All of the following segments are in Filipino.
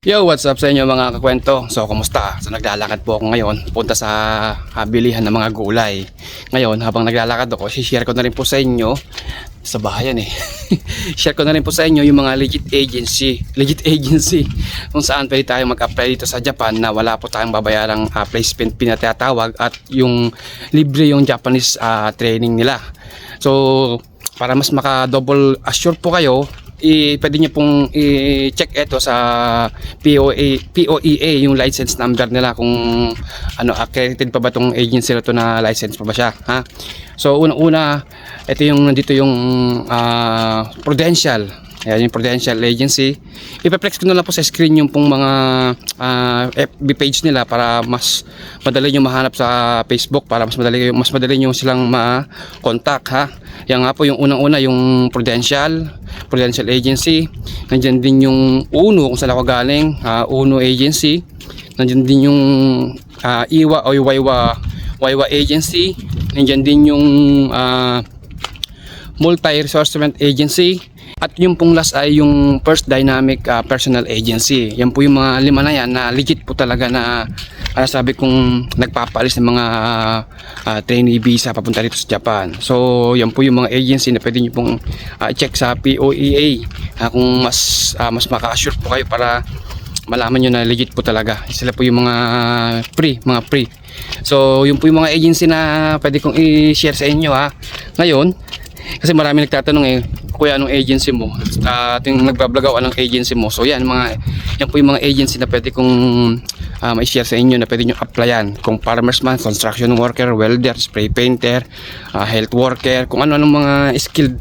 Yo, what's up sa inyo mga kakwento? So, kumusta? So, naglalakad po ako ngayon punta sa bilihan ng mga gulay. Ngayon, habang naglalakad ako, share ko na rin po sa inyo sa bahayan share ko na rin po sa inyo yung mga legit agency kung saan pwede tayong mag-apply dito sa Japan na wala po tayong babayarang placement pinatawag at yung libre yung Japanese training nila. So, para mas maka-double assure po kayo, pwede nyo pong i-check ito sa POEA yung license number nila kung accredited pa ba tong agency na to, na license pa ba siya, ha? So unang-una, ito yung nandito yung Prudential. Ayan yung Prudential Agency. Ipaplex ko na lang po sa screen yung pong mga FB page nila para mas madali nyo mahanap sa Facebook, para mas madali nyo silang ma-contact, ha. Yan nga po yung unang-una, yung Prudential Agency. Nandiyan din yung UNO kung saan ako galing, UNO Agency. Nandiyan din yung IWA o WAIWA Agency. Nandiyan din yung Multi-Resourcement Agency. At yung pong last ay yung First Dynamic Personal Agency. Yan po yung mga lima na yan na legit po talaga na sabi kong nagpapalis ng mga trainee visa papunta dito sa Japan. So yan po yung mga agency na pwede nyo pong check sa POEA kung mas maka-assure po kayo para malaman nyo na legit po talaga. Sila po yung mga free. So yun po yung mga agency na pwede kong i-share sa inyo, ha. Ngayon, kasi marami nagtatanong kuya, anong agency mo? Yung nagbablog anong agency mo? So yan po yung mga agency na pwede kong ma-share sa inyo na pwede nyo applyan. Kung farmers man, construction worker, welder, spray painter, health worker, kung ano-anong mga skilled,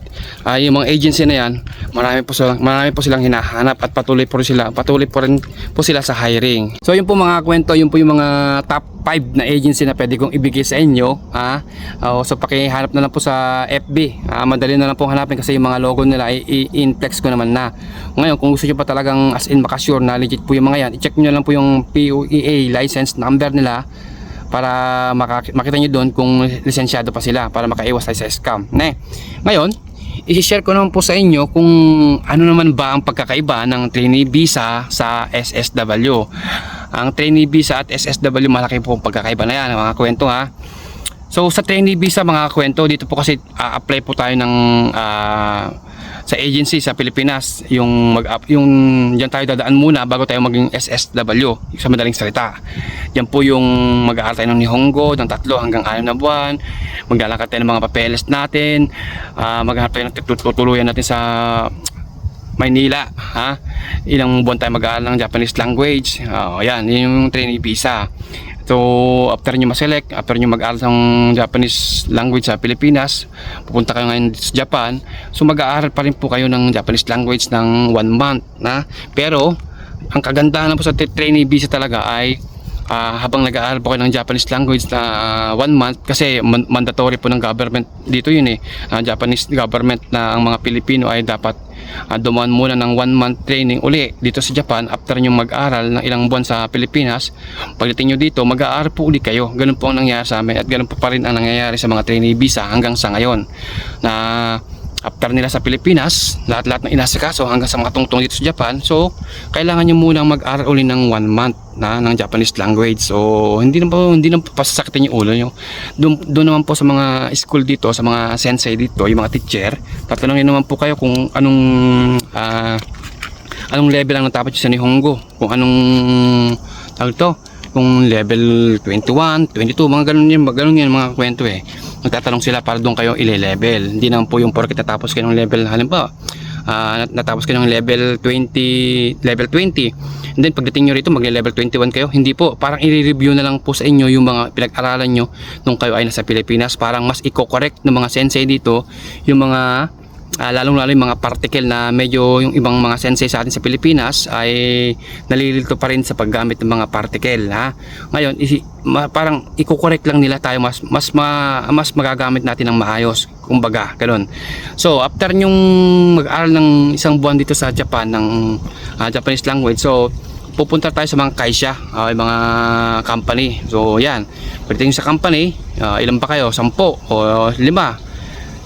yung mga agency na yan, marami po silang hinahanap at patuloy po rin po sila sa hiring. So yun po mga kwento, yun po yung mga top 5 na agency na pwede kong ibigay sa inyo, so pakihanap na lang po sa FB. Madali na lang pong hanapin kasi yung mga logo nila ay in-flex ko naman na. Ngayon, kung gusto nyo pa talagang as in makasure na legit po yung mga yan, i-check nyo lang po yung POEA license number nila para makita nyo doon kung lisensyado pa sila, para makaiwas tayo sa scam. Ngayon, i-share ko naman po sa inyo kung ano naman ba ang pagkakaiba ng trainee visa sa SSW. Ang trainee visa at SSW, malaki po ang pagkakaiba na yan, mga kwento, ha. So sa trainee visa, mga kwento, dito po kasi apply po tayo ng sa agency sa Pilipinas, yung diyan tayo dadaan muna bago tayo maging SSW sa madaling salita. Yan po yung mag-aaral tayo ng Nihongo ng 3 hanggang 6 na buwan, maglalakad tayo ng mga papeles natin, maghahanap tayo ng tutuluyan natin sa Maynila, ha. Ilang buwan tayo mag-aaral ng Japanese language. Yan yung trainee visa. So after nyo ma-select, after nyo mag-aaral ng Japanese language sa Pilipinas, pupunta kayo ngayon sa Japan, so mag-aaral pa rin po kayo ng Japanese language ng 1 month, na. Pero ang kagandahan po sa trainee visa talaga ay habang nag-aaral po kayo ng Japanese language na 1 month, kasi mandatory po ng government dito yun, Japanese government, na ang mga Pilipino ay dapat dumaan muna ng 1 month training uli dito sa Japan after nyo mag-aral ng ilang buwan sa Pilipinas. Pagdating nyo dito, mag-aaral po uli kayo. Ganun po ang nangyayari sa amin, at ganun po pa rin ang nangyayari sa mga trainee visa hanggang sa ngayon, na after nila sa Pilipinas, lahat ng inasikaso hanggang sa mga tungtong dito sa Japan, so kailangan nyo munang mag-aral uli ng 1 month ng Japanese language. So hindi na po pasasakitin yung ulo nyo. Doon naman po sa mga school dito, sa mga sensei dito, yung mga teacher, tatanungin naman po kayo kung anong level ang natapos sa Nihongo, kung anong tawag to, kung level 21, 22, mga ganun yan mga kwento. Nagtatanong sila para doon kayo ile-level. Hindi naman po yung porket natapos kayo ng level, halimbawa natapos kayo ng level 20, and then pagdating nyo rito magle-level 21 kayo, hindi po, parang i-review na lang po sa inyo yung mga pinag-aralan nyo nung kayo ay nasa Pilipinas. Parang mas i-correct ng mga sensei dito yung mga lalong-lalo yung mga particle na medyo yung ibang mga sensei sa atin sa Pilipinas ay nalilito pa rin sa paggamit ng mga particle, ha. Ngayon parang i-correct lang nila tayo, mas magagamit natin ng maayos, kumbaga ganun. So after nyong mag-aral ng 1 buwan dito sa Japan ng Japanese language, so pupunta tayo sa mga kaisha, mga company. So yan, pagdating sa company, ilan ba kayo? 10 o 5?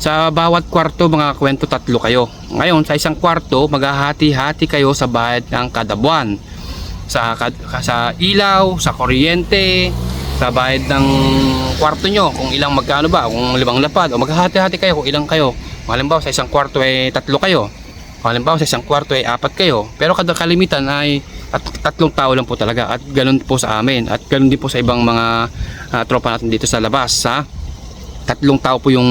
Sa bawat kwarto, mga kwento, 3 kayo. Ngayon, sa isang kwarto, maghahati-hati kayo sa bayad ng kada buwan. sa ilaw, sa kuryente, sa bayad ng kwarto nyo, kung ilang magkano ba, kung 5 lapad, o maghahati-hati kayo kung ilang kayo. Halimbawa sa isang kwarto ay 3 kayo, halimbawa sa isang kwarto ay 4 kayo, pero kada kalimitan ay 3 tao lang po talaga. At ganun po sa amin, at ganun din po sa ibang mga tropa natin dito sa labas. 3 tao po yung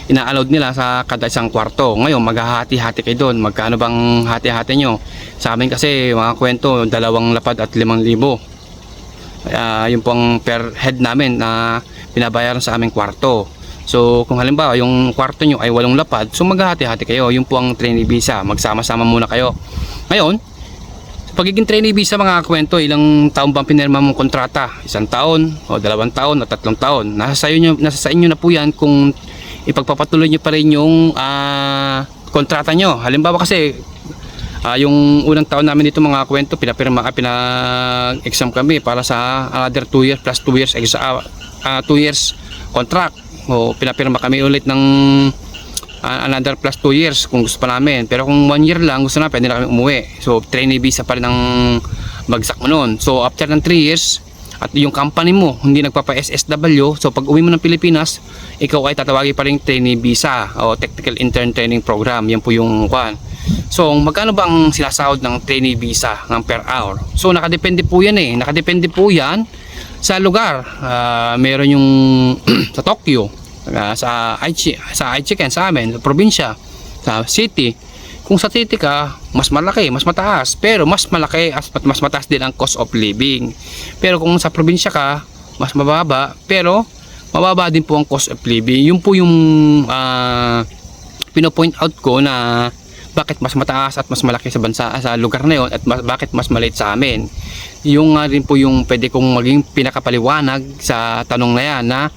ina-allowed nila sa kada isang kwarto. Ngayon maghahati-hati kayo doon. Magkano bang hati-hati nyo? Sa amin kasi mga kwento, 2 lapad at 5,000. Yun po ang per head namin na binabayaran sa aming kwarto. So kung halimbawa yung kwarto nyo ay 8 lapad, so maghahati-hati kayo. Yun po ang trainee visa, magsama-sama muna kayo. Ngayon sa pagiging trainee visa mga kwento, ilang taon bang pinirma mong kontrata? 1 taon o 2 taon o 3 taon? Nasa sa inyo na po yan kung ipagpapatuloy nyo pa rin yung kontrata nyo. Halimbawa kasi yung unang taon namin dito mga kwento, pinag-exam kami para sa another 2 years plus 2 years 2 years contract. O pinapirma kami ulit ng another plus 2 years kung gusto pa namin. Pero kung 1 year lang gusto na, pwede na kami umuwi. So trainee visa pa rin ang bagsak mo nun. So after ng 3 years at yung company mo hindi nagpapa-SSW, so pag uwi mo ng Pilipinas, ikaw ay tatawagin pa rin trainee visa o technical intern training program. Yan po yung kwan. So magkano bang sinasahod ng trainee visa ng per hour? So nakadepende po yan nakadepende po yan sa lugar. Meron yung sa Tokyo, sa Aichiken, sa amin, sa probinsya, sa city. Kung sa city ka, mas malaki, mas mataas, pero mas malaki at mas mataas din ang cost of living. Pero kung sa probinsya ka, mas mababa, pero mababa din po ang cost of living. Yun po yung pino-point out ko na bakit mas mataas at mas malaki sa bansa, sa lugar na yun, at bakit mas maliit sa amin. Yung rin po yung pwede kong maging pinakapaliwanag sa tanong na yan, na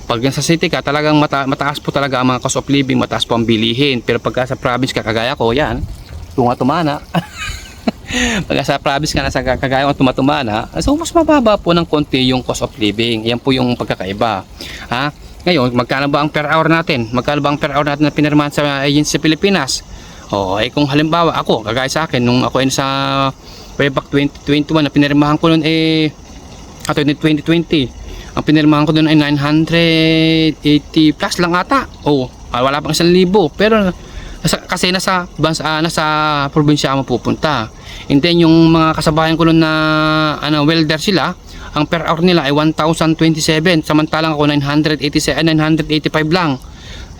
pag sa city ka, talagang mataas po talaga ang mga cost of living, mataas po ang bilihin. Pero pagka sa province ka, kagaya ko, yan, tumatumana. Pagka sa province ka, nasa kagaya ko, tumatumana, so mas mababa po ng konti yung cost of living. Yan po yung pagkakaiba. Ngayon, magkano ba ang per hour natin? Magkano ba ang per hour natin na pinirmahan sa agency sa Pilipinas? Kung halimbawa ako, kagaya sa akin, nung ako ay sa way back 2021 na pinirmahan ko noon 2020, ang pinirmahan ko doon ay 980 plus lang ata. Wala pang 1,000. Pero kasi nasa probinsya ako mapupunta. And then yung mga kasabayan ko noon na welder sila, ang per hour nila ay 1,027, samantalang ako 985 lang.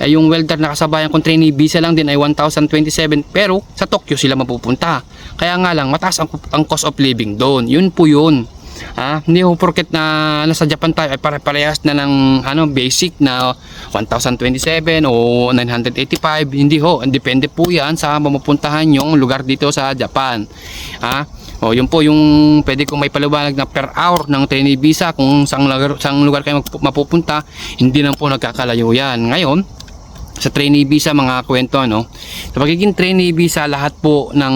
Yung welder na kasabayan kong trainee visa lang din ay 1,027, pero sa Tokyo sila mapupunta. Kaya nga lang mataas ang cost of living doon. Yun po yun. Hindi ho porket na nasa Japan tayo ay pare-parehas na ng basic na 1,027 o 985. Hindi ho, depende po yan sa mapupuntahan yung lugar dito sa Japan. Yun po yung pwede kong may paliwanag na per hour ng trainee visa kung saang lugar kayo mapupunta. Hindi lang po nagkakalayo yan. Ngayon sa trainee visa mga kwento, sa pagiging trainee visa, lahat po ng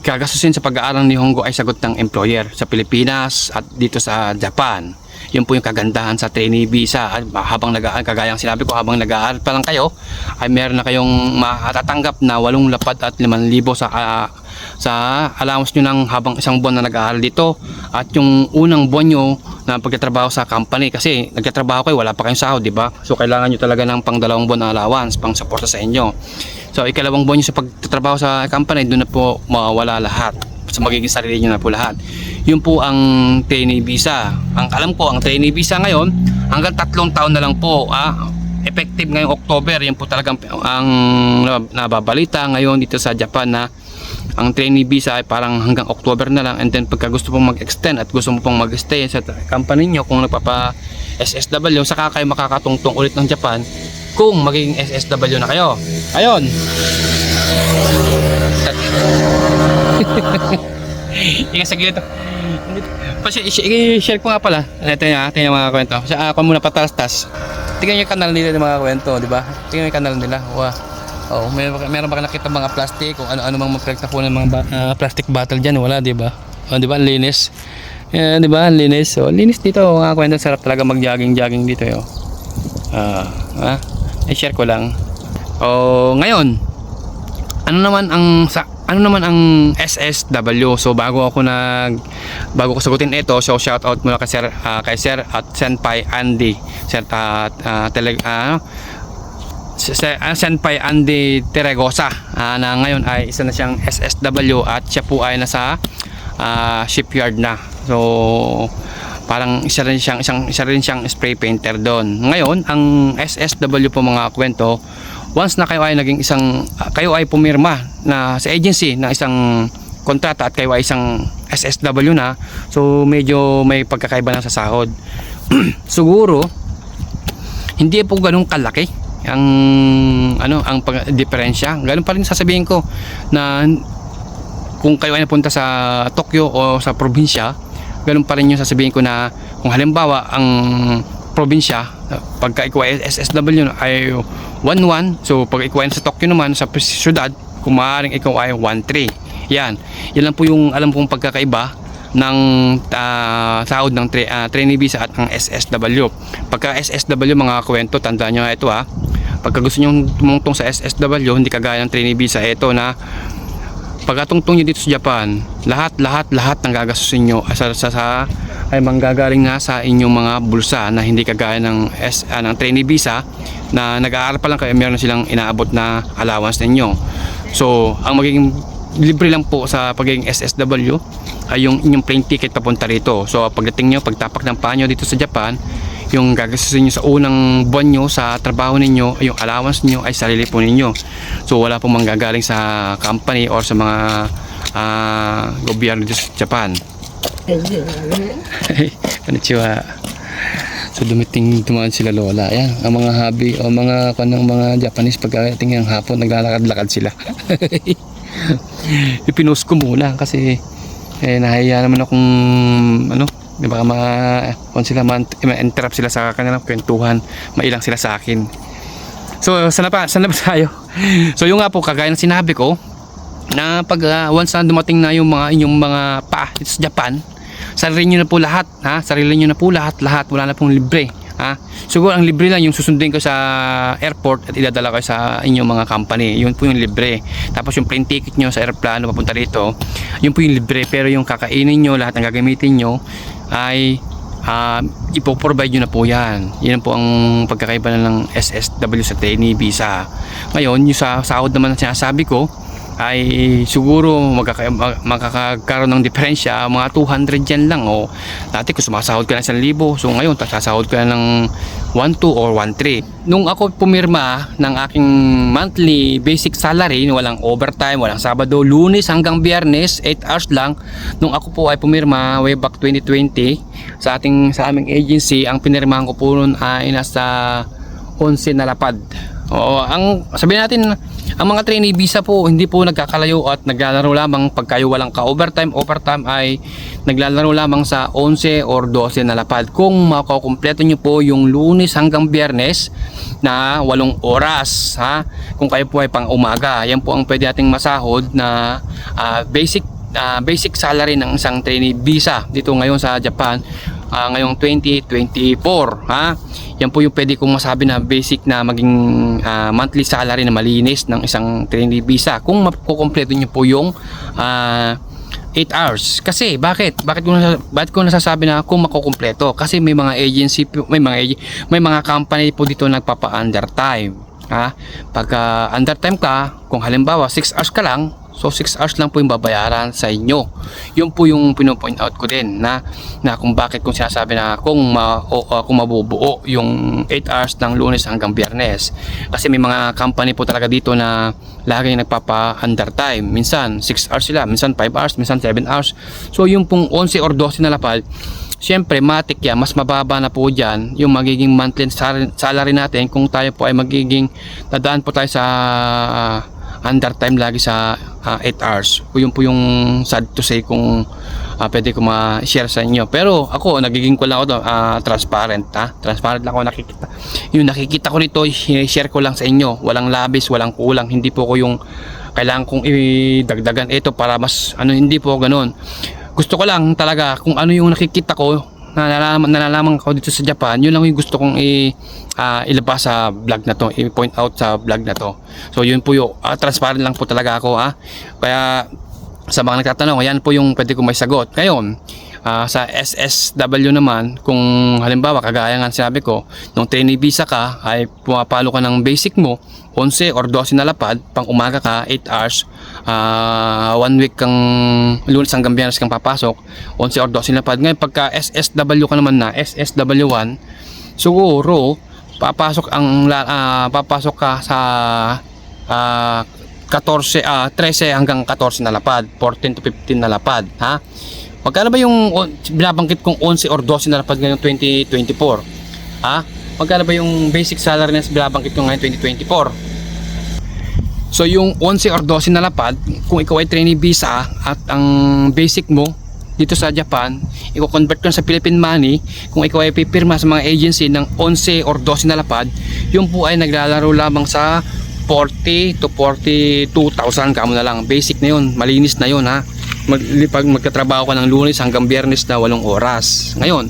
gagastusin sa pag-aaral ni Hongo ay sagot ng employer sa Pilipinas at dito sa Japan. Yun po yung kagandahan sa trainee visa. Habang kagayang sinabi ko, habang nag-aaral pa lang kayo ay meron na kayong matatanggap na 8 lapad at 5,000 sa allowance nyo ng habang 1 buwan na nag-aaral dito, at yung unang buwan nyo na pagtatrabaho sa company. Kasi nagtatrabaho kayo, wala pa kayong sahod, diba? So kailangan nyo talaga ng pang 2 buwan na allowance, pang suporta sa inyo. So ikalawang buwan nyo sa pagtatrabaho sa company, doon na po mawawala lahat. So magiging sarili nyo na po lahat. Yun po ang trainee visa. Ang alam ko, ang trainee visa ngayon hanggang 3 taon na lang po. Effective ngayong October. Yan po talagang ang nababalita ngayon dito sa Japan, na ang trainee visa ay parang hanggang October na lang. And then pagka gusto pong mag-extend at gusto mo pong mag-stay sa company nyo, kung nagpapa SSW, saka kayo makakatungtong ulit ng Japan kung magiging SSW na kayo. Ayun. Sige ito. I-share ko nga pala. Ito yung mga kwento. Ako muna patalas-tas. Tingnan yung kanal nila ng mga kwento, di ba? Tingnan yung kanal nila. Wow. Meron ba nakita mga plastic o ano mang maprekta po ng mga plastic bottle dyan? Wala, di ba? Di ba? Linis. Di ba? Linis. So, linis dito. Mga kwento, sarap talaga mag-jogging dito. I-share ko lang. Ngayon, ano naman ang ano naman ang SSW? So bago ko sagutin ito, so shout out muna kay Sir at Senpai Andy. Sir Senpai Andy Teregosa na ngayon ay isa na siyang SSW at siya po ay nasa shipyard na. So parang isa rin siyang spray painter doon. Ngayon, ang SSW po mga kwento, once na kayo ay kayo ay pumirma na sa agency na isang kontrata at kayo ay isang SSW na, so medyo may pagkakaiba na sa sahod. Siguro hindi po ganun kalaki ang diferensya. Ganun pa rin sasabihin ko na kung kayo ay napunta sa Tokyo o sa probinsya, ganun pa rin yung sasabihin ko na kung halimbawa ang probinsya, pagka ikaw ay SSW ay 1-1, so pag ikaw ay sa Tokyo naman sa syudad, kung maaaring ikaw ay 1-3. Yan lang po yung alam kong pagkakaiba ng sahod ng trainee visa at ng SSW. Pagka SSW mga kwento, tandaan nyo nga ito pagka gusto nyo tumungtong sa SSW, hindi kagaya ng trainee visa, ito na pagkatungtong nyo dito sa Japan, lahat ng gagastusin nyo ay manggagaling na sa inyong mga bulsa, na hindi kagaya ng trainee visa na nag-aaral pa lang kayo, meron silang inaabot na allowance ninyo. So ang magiging libre lang po sa pagiging SSW ay yung inyong plane ticket papunta rito. So pagdating nyo, pagtapak ng paa nyo dito sa Japan, yung gagastusin nyo sa unang buwan nyo sa trabaho ninyo, yung allowance nyo ay sarili po ninyo. So wala pong manggagaling sa company or sa mga gobyerno dito sa Japan. Konnichiwa. So dumaan sila lola. Ayan, ang mga hobby o mga Japanese pagdating ng hapon, naglalakad-lakad sila. Ipinost ko muna kasi nahiya naman akong di ba kung sila ma-interrupt sila sa kanilang kwentuhan, mailang sila sa akin. So sana pa tayo. So yung nga po, kagaya ng sinabi ko na pag once na dumating na yung inyong mga dito sa Japan, sarili nyo na po lahat, sarili nyo na po lahat, wala na pong libre. Siguro ang libre lang yung susundin ko sa airport at idadala ko sa inyong mga company, yun po yung libre. Tapos yung plane ticket nyo sa aeroplano papunta rito, yun po yung libre. Pero yung kakainin nyo, lahat ng gagamitin nyo ay ipoprovide nyo na po yan. Yan po ang pagkakaiba na ng SSW sa trainee visa. Ngayon yung sa sahod naman na sinasabi ko ay siguro magkakaroon ng diferensya, mga 200 yan lang. Dati kung sumasahod ka ng 1,000, so ngayon sasahod ka ng 1,200 or 1,300. Nung ako pumirma ng aking monthly basic salary, walang overtime, walang Sabado, Lunes hanggang Biyernes, 8 hours lang. Nung ako po ay pumirma way back 2020 sa aming agency, ang pinirmahan ko po noon ay nasa 11 na lapad. Sabihin natin, ang mga trainee visa po hindi po nagkakalayo at naglalaro lamang pag kayo walang overtime ay naglalaro lamang sa 11 or 12 na lapad. Kung makukumpleto nyo po yung Lunes hanggang Biyernes na 8 oras, kung kayo po ay pang umaga, yan po ang pwede nating masahod na basic salary ng isang trainee visa dito ngayon sa Japan ngayong 2024. Yan po yung pwede kong masabi na basic na maging monthly salary na malinis ng isang trainee visa kung makukumpleto nyo po yung 8 hours. Kasi bakit ko nasasabi na kung makukumpleto? Kasi may mga agency, may mga company po dito nagpapa-undertime. Pagka undertime ka, kung halimbawa 6 hours ka lang, so 6 hours lang po yung babayaran sa inyo. Yun po yung pino-point out ko din na kung bakit kung sinasabi na kung mabubuo yung 8 hours ng Lunes hanggang Biyernes. Kasi may mga company po talaga dito na laging nagpapa-undertime. Minsan 6 hours sila, minsan 5 hours, minsan 7 hours. So yung pong 11 or 12 na lapad, siyempre matik yan, mas mababa na po dyan yung magiging monthly salary natin kung tayo po ay magiging dadaan po tayo sa undertime lagi sa 8 hours. Yun po yung sad to say kung pwede ko ma-share sa inyo. Pero ako, nagiging ko lang ako transparent. Transparent lang ako nakikita. Yung nakikita ko nito, share ko lang sa inyo. Walang labis, walang kulang. Hindi po ko yung kailangan kong idagdagan ito para mas hindi po ganoon. Gusto ko lang talaga kung ano yung nakikita ko nalalaman ko dito sa Japan, yun lang yung gusto kong ilabas sa vlog na to, i-point out sa vlog na to. So yun po yung transparent lang po talaga ako Kaya sa mga nagtatanong, yan po yung pwede ko may sagot. Ngayon, sa SSW naman, kung halimbawa kagaya nga sinabi ko, nung trainee visa ka ay pumapalo ka ng basic mo 11 or 12 na lapad, pang umaga ka 8 hours, 1 week kang Lunes hanggang Biyernes kang papasok 11 or 12 na lapad. Ngayon pagka SSW ka naman na SSW1, siguro papasok ka sa 13 hanggang 14 na lapad, 14 to 15 na lapad, ha? Magkano ba yung binabanggit kong 11 or 12 na lapad ngayong 2024? Ha? Magkano ba yung basic salary na binabanggit ko ngayon 2024? So yung 11 or 12 na lapad, kung ikaw ay trainee visa at ang basic mo dito sa Japan, i-convert ko sa Philippine money, kung ikaw ay pipirma sa mga agency ng 11 or 12 na lapad, yung po ay naglalaro lamang sa 40 to 42,000 kamo na lang. Basic na yun, malinis na yun, ha. Pag magkatrabaho ka ng Lunes hanggang Biyernes na 8 oras. Ngayon,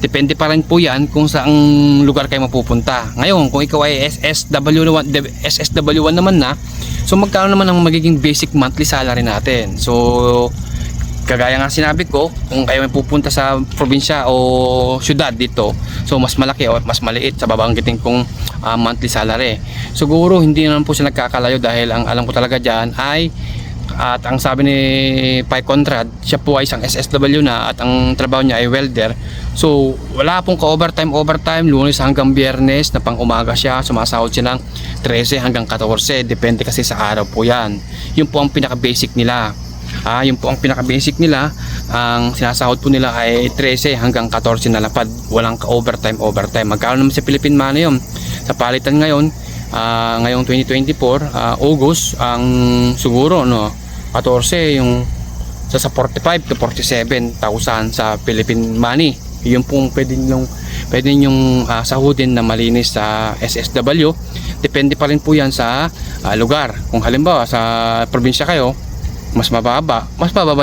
depende pa rin po yan kung saang lugar kayo mapupunta. Ngayon, kung ikaw ay SSW1 naman na, so magkano naman ang magiging basic monthly salary natin? So kagaya nga sinabi ko, kung kayo may pupunta sa probinsya o syudad dito, so mas malaki o mas maliit sa babanggitin kong monthly salary. Siguro hindi naman po siya nagkakalayo dahil ang alam ko talaga dyan ay, at ang sabi ni Pai Conrad, siya po ay isang SSW na at ang trabaho niya ay welder. So wala pong ka-overtime, Lunes hanggang Biyernes na pang umaga siya, sumasahod siya ng 13 hanggang 14, depende kasi sa araw po yan. Yun po ang pinaka-basic nila. Yun po ang pinaka-basic nila. Ang sinasahod po nila ay 13 hanggang 14 na lapad, walang ka-overtime. Magkano naman sa Philippine money yun? Sa palitan ngayon, ngayong 2024 August, ang siguro 14 yung sa 45 to 47,000 sa Philippine money. Yun pong pwede nyong sahudin na malinis sa SSW. Depende pa rin po yan sa lugar. Kung halimbawa sa probinsya kayo, mas mababa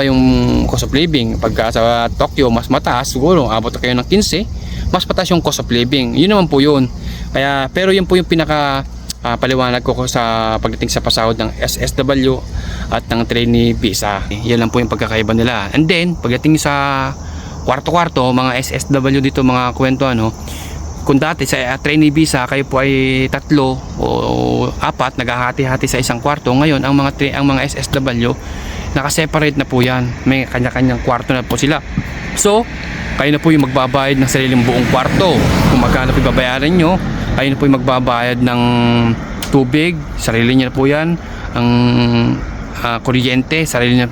yung cost of living. Pagka sa Tokyo, mas mataas, siguro abot kayo ng 15, mas mataas yung cost of living. Yun naman po yun. Kaya, pero yun po yung pinaka paliwanag ko sa pagdating sa pasahod ng SSW at ng trainee visa. Yan lang po yung pagkakaiba nila. And then pagdating sa kwarto-kwarto, mga SSW dito, mga kwento, kung dati sa trainee visa kayo po ay 3 o 4 naghahati-hati sa isang kwarto, ngayon ang mga SSW naka-separate na po yan, may kanya-kanyang kwarto na po sila. So kayo na po yung magbabayad ng sariling buong kwarto. Kung magkano po babayaran nyo, kayo na po yung magbabayad ng tubig, sarili nyo na po yan. Ang kuryente, sarili nyo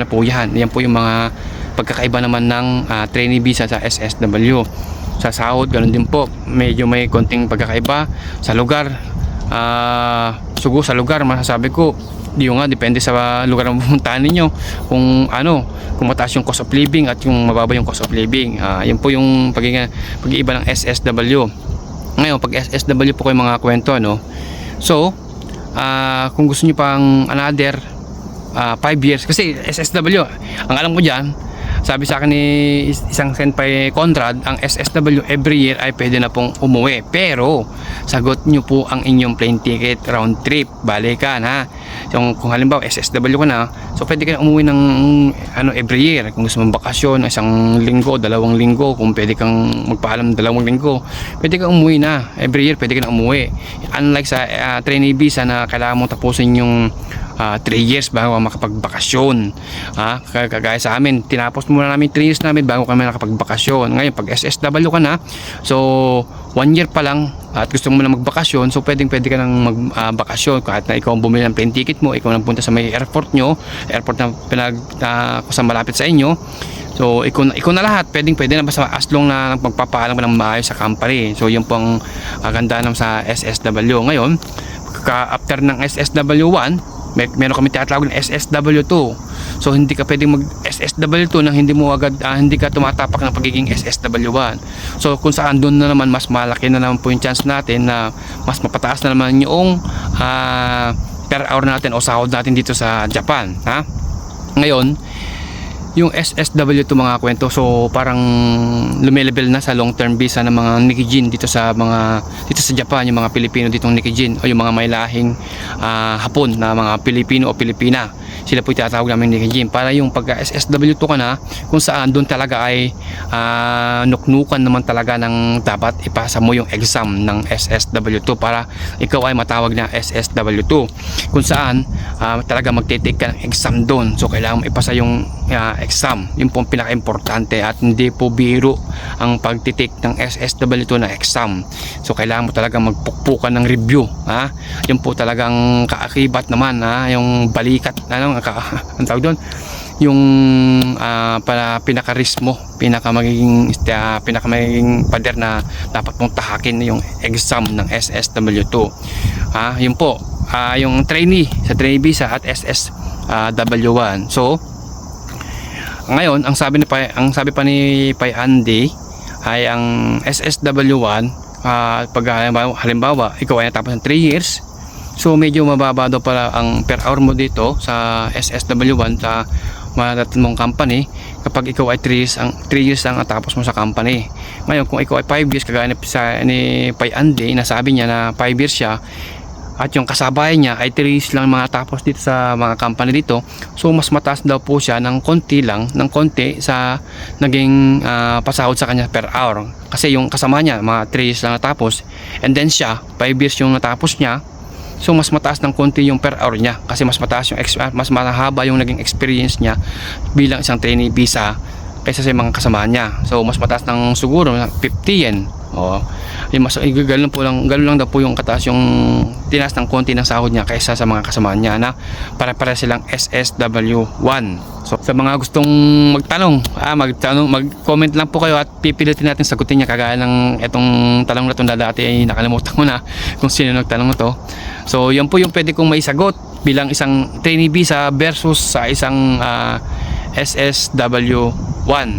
na po yan. Yan po yung mga pagkakaiba naman ng trainee visa sa SSW. Sa sahod, ganun din po, medyo may konting pagkakaiba. Sa lugar, siguro sa lugar masasabi ko, di nga, depende sa lugar na pupuntahan ninyo kung mataas yung cost of living at yung mababa yung cost of living. Yan po yung pag-iiba ng SSW. Ngayon, pag SSW po kayo mga kwento, so kung gusto niyo pang another 5 years, kasi SSW, ang alam ko dyan, sabi sa akin ni isang senpai Conrad, ang SSW every year ay pwede na pong umuwi, pero sagot nyo po ang inyong plane ticket round trip, balikan, ha. So, kung halimbawa SSW ka na, so pwede ka na umuwi ng every year. Kung gusto mong bakasyon, 1 linggo, 2 linggo, kung pwede kang magpaalam 2 linggo, pwede kang umuwi na every year, pwede ka na umuwi. Unlike sa trainee visa na kailangan mong tapusin yung 3 years bago makapagbakasyon. Kagaya sa amin, tinapos muna namin 3 years namin bago kami nakapagbakasyon. Ngayon, pag SSW ka na, so 1 year pa lang at gusto mo na magbakasyon, so pwede ka nang magbakasyon kahit na ikaw ang bumili ng plane ticket mo, ikaw ang punta sa may airport na sa malapit sa inyo. So ikaw na lahat, pwede na, basta as long na magpapaalam ka ng maayos sa company. So yun pong kagandahan sa SSW. Ngayon, after ng SSW1, meron kami tinatawag ng SSW2. So hindi ka pwedeng mag SSW2 nang hindi mo agad hindi ka tumatapak ng pagiging SSW1. So kung saan doon na naman mas malaki na naman po yung chance natin na mas mapataas na naman yung per hour natin o sahod natin dito sa Japan, ha? Ngayon, yung SSW to mga kwento, so parang lumilevel na sa long term visa ng mga Nikijin dito sa Japan, yung mga Pilipino ditong Nikijin o yung mga may lahing Hapon na mga Pilipino o Pilipina, sila po tinatawag namin Nikijin. Para yung pagka SSW to ka na, kung saan doon talaga ay nuknukan naman talaga ng dapat ipasa mo yung exam ng SSW2 para ikaw ay matawag na SSW2, kung saan talaga magte-take ka ng exam doon. So kailangan mo ipasa yung exam, yun po ang pinaka-importante, at hindi po biro ang pagtitik ng SSW2 na exam. So kailangan mo talaga magpukpukan ng review, yun po talagang kaakibat naman, yung balikat, ang tawag doon, yung pinaka-risk mo, pinaka-magiging pader na dapat mong tahakin yung exam ng SSW2. Yun po, yung trainee sa trainee visa at SSW1. So ngayon, ang sabi pa ni Pai Andy ay ang SSW1, pag halimbawa ikaw ay natapos ng 3 years, so medyo mababa daw pala ang per hour mo dito sa SSW1 sa madating mong company kapag ikaw ay 3 years ang natapos mo sa company. Ngayon, kung ikaw ay 5 years, kagaya ni Pai Andy, nasabi niya na 5 years siya at yung kasabay niya ay 3 years lang mga tapos dito sa mga company dito, so mas mataas daw po siya ng konti sa naging pasahod sa kanya per hour, kasi yung kasama niya mga 3 years lang natapos, and then siya 5 years yung natapos niya, so mas mataas ng konti yung per hour niya kasi mas mataas yung mas mahaba yung naging experience niya bilang isang trainee visa kaysa sa mga kasama niya. So mas mataas ng siguro 50 yen. Yung mas ganun lang daw po yung kataas yung tinas ng konti ng sahod niya kaysa sa mga kasama niya na para silang SSW1. So sa mga gustong mag-comment lang po kayo at pipilitin natin sagutin niya, kagaya ng etong tanong na itong dati ay nakalimutan ko na kung sino nagtanong ito. So yan po yung pwede kong maisagot bilang isang trainee visa versus sa isang SSW1.